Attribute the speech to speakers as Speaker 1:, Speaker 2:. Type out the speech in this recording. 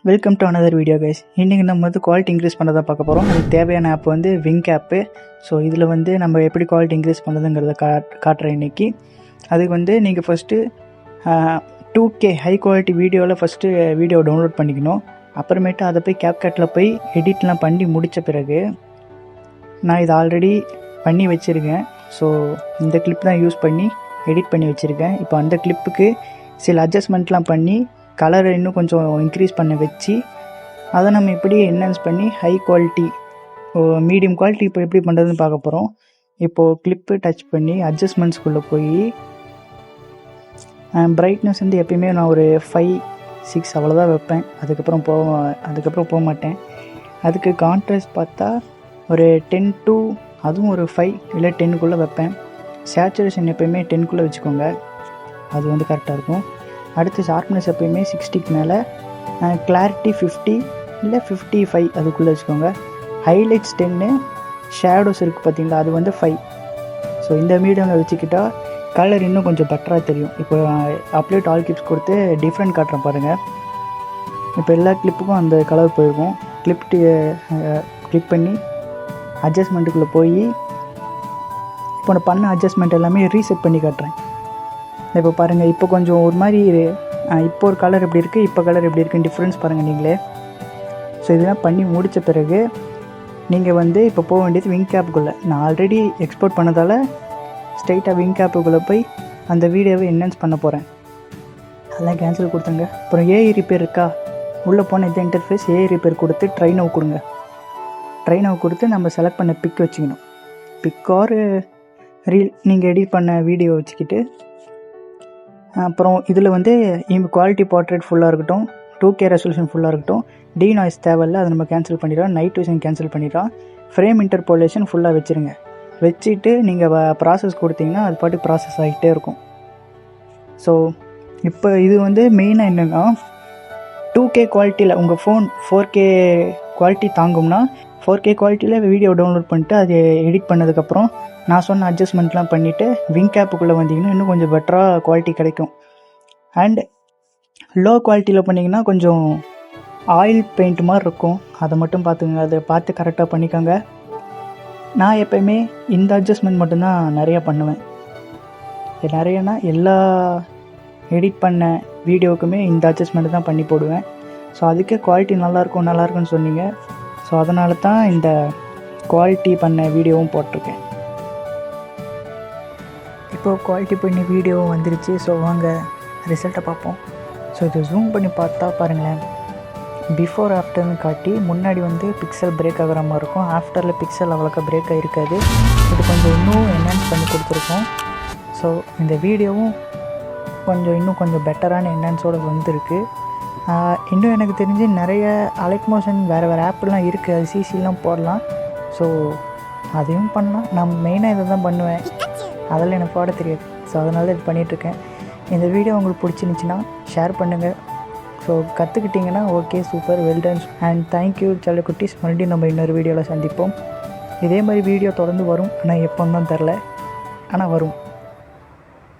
Speaker 1: Welcome to another video guys. இன்றைக்கி நம்ம quality increase பண்ணதான் பார்க்க போகிறோம். அதுக்கு தேவையான ஆப் விங்க் ஆப்பு. ஸோ இதில் நம்ம எப்படி குவாலிட்டி இன்க்ரீஸ் பண்ணுறதுங்கிறத காட்டுறேன் இன்றைக்கி. அதுக்கு நீங்கள் ஃபஸ்ட்டு 2K ஹை குவாலிட்டி வீடியோவில் வீடியோ டவுன்லோட் பண்ணிக்கணும். அப்புறமேட்டு அதை போய் கேப்கட்டில் போய் எடிட்லாம் பண்ணி முடித்த பிறகு நான் இதை ஆல்ரெடி பண்ணி வச்சுருக்கேன். ஸோ இந்த கிளிப் தான் யூஸ் பண்ணி எடிட் பண்ணி வச்சுருக்கேன். இப்போ அந்த கிளிப்புக்கு சில அட்ஜஸ்ட்மெண்ட்லாம் பண்ணி கலரை இன்னும் கொஞ்சம் இன்க்ரீஸ் பண்ண வச்சு அதை நம்ம எப்படி என்ஹான்ஸ் பண்ணி ஹை குவாலிட்டி மீடியம் குவாலிட்டி இப்போ எப்படி பண்ணுறதுன்னு பார்க்க போகிறோம். இப்போது கிளிப்பு டச் பண்ணி அட்ஜஸ்ட்மெண்ட்ஸ்குள்ளே போய் பிரைட்னஸ் எப்பயுமே நான் ஒரு 5-6 அவ்வளோதான் வைப்பேன். அதுக்கப்புறம் போக மாட்டேன். அதுக்கு கான்ட்ராஸ்ட் பார்த்தா ஒரு 10 to அதுவும் ஒரு 5 இல்லை 10க்குள்ளே வைப்பேன். சேச்சுரேஷன் எப்பயுமே 10க்குள்ளே வச்சுக்கோங்க, அது கரெக்டாக இருக்கும். அடுத்து ஷார்ப்னஸ் எப்பயுமே 60க்கு மேலே, கிளாரிட்டி 50 இல்லை 55 அதுக்குள்ளே வச்சுக்கோங்க. ஹைலைட்ஸ் 10, ஷேடோஸ் இருக்குது பார்த்தீங்களா, அது 5. ஸோ இந்த மீடியமில் வச்சுக்கிட்டால் கலர் இன்னும் கொஞ்சம் பெட்டராக தெரியும். இப்போ அப்ளேட் ஆல் கிளிப்ஸ் கொடுத்து டிஃப்ரெண்ட் காட்டுறேன் பாருங்கள். இப்போ எல்லா கிளிப்புக்கும் அந்த கலர் போயிருக்கும். கிளிக் பண்ணி அட்ஜஸ்ட்மெண்ட்டுக்குள்ளே போய் இப்போ நான் பண்ண அட்ஜஸ்ட்மெண்ட் எல்லாமே ரீசெட் பண்ணி காட்டுறேன். இப்போ பாருங்கள், இப்போ கொஞ்சம் ஒரு மாதிரி இப்போ ஒரு கலர் எப்படி இருக்குது, இப்போ கலர் எப்படி இருக்குன்னு டிஃப்ரென்ஸ் பாருங்கள் நீங்களே. ஸோ இதெல்லாம் பண்ணி முடித்த பிறகு நீங்கள் இப்போ போக வேண்டியது விங்க் ஆப்புக்குள்ளே. நான் ஆல்ரெடி எக்ஸ்போர்ட் பண்ணதால் ஸ்ட்ரைட்டாக விங்க் ஆப்புக்குள்ளே போய் அந்த வீடியோவை என்ஹான்ஸ் பண்ண போகிறேன். அதெல்லாம் கேன்சல் கொடுத்துங்க. அப்புறம் ஏஐ ரிப்பேர் இருக்கா, உள்ளே போன இந்த இன்டர்ஃபேஸ் ஏஐ ரிப்பேர் கொடுத்து ட்ரைனவை கொடுங்க. ட்ரைனவை கொடுத்து நம்ம செலக்ட் பண்ண பிக் வச்சுக்கணும். பிக் ஆர் ரீல் நீங்கள் எடிட் பண்ண வீடியோ வச்சுக்கிட்டு அப்புறம் இதில் குவாலிட்டி போர்ட்ரேட் ஃபுல்லாக இருக்கட்டும், 2K ரெசல்யூஷன் ஃபுல்லாக இருக்கட்டும், டி நாய்ஸ் தேவையில்லை, அதை நம்ம கேன்சல் பண்ணிடுறோம். நைட் விஷன் கேன்சல் பண்ணிடுறோம். ஃப்ரேம் இன்டர்போலேஷன் ஃபுல்லாக வச்சுருங்க. வச்சுட்டு நீங்கள் ப்ராசஸ் கொடுத்தீங்கன்னா அது பாட்டு ப்ராசஸ் ஆகிட்டே இருக்கும். ஸோ இப்போ இது மெயினாக என்னென்னா 2K குவாலிட்டியில் உங்கள் ஃபோன் 4K குவாலிட்டி தாங்கும்னா 4K குவாலிட்டியில் வீடியோ டவுன்லோட் பண்ணிட்டு அது எடிட் பண்ணதுக்கப்புறம் நான் சொன்ன அட்ஜஸ்ட்மெண்ட்லாம் பண்ணிவிட்டு விங்க் ஆப்புக்குள்ளே வந்தீங்கன்னா இன்னும் கொஞ்சம் பெட்டராக குவாலிட்டி கிடைக்கும். அண்ட் லோ குவாலிட்டியில் பண்ணிங்கன்னா கொஞ்சம் ஆயில் பெயிண்ட் மாதிரி இருக்கும். அதை மட்டும் பார்த்துங்க, அதை பார்த்து கரெக்டாக பண்ணிக்கோங்க. நான் எப்போயுமே இந்த அட்ஜஸ்ட்மெண்ட் மட்டும்தான் நிறையா பண்ணுவேன். நிறையனா எல்லா எடிட் பண்ண வீடியோவுக்குமே இந்த அட்ஜஸ்ட்மெண்ட் தான் பண்ணி போடுவேன். ஸோ அதுக்கே குவாலிட்டி நல்லாயிருக்குன்னு சொன்னீங்க. ஸோ அதனால தான் இந்த குவாலிட்டி பண்ண வீடியோவும் போட்டிருக்கேன். இப்போது குவாலிட்டி பண்ணி வீடியோவும் வந்துருச்சு. ஸோ வாங்க ரிசல்ட்டை பார்ப்போம். ஸோ இதை ஜூம் பண்ணி பார்த்தா பாருங்களேன், பிஃபோர் ஆஃப்டர்னு காட்டி முன்னாடி பிக்சல் பிரேக் ஆகிற மாதிரி இருக்கும். ஆஃப்டரில் பிக்சல் அவ்வளோக்கா பிரேக் ஆகிருக்காது. இது கொஞ்சம் இன்னும் என்ஹான்ஸ் பண்ணி கொடுத்துருக்கோம். ஸோ இந்த வீடியோவும் இன்னும் கொஞ்சம் பெட்டரான என்ஹான்ஸோடு வந்திருக்கு. இன்னும் எனக்கு தெரிஞ்சு நிறைய அலைட் மோஷன் வேறு ஆப்லாம் இருக்குது, அது சிசிலாம் போடலாம். ஸோ அதையும் பண்ணலாம். நான் மெயினாக இதை தான் பண்ணுவேன், அதெல்லாம் எனக்கு போட தெரியாது. ஸோ அதனால இது பண்ணிகிட்ருக்கேன். இந்த வீடியோ உங்களுக்கு பிடிச்சிருந்துச்சின்னா ஷேர் பண்ணுங்கள். ஸோ கற்றுக்கிட்டிங்கன்னா okay, super, well done and thank you செல்ல குட்டீஸ். மறுபடியும் நம்ம இன்னொரு வீடியோவில் சந்திப்போம். இதே மாதிரி வீடியோ தொடர்ந்து வரும். ஆனால் எப்போன்னு தான் தெரில, ஆனால் வரும்.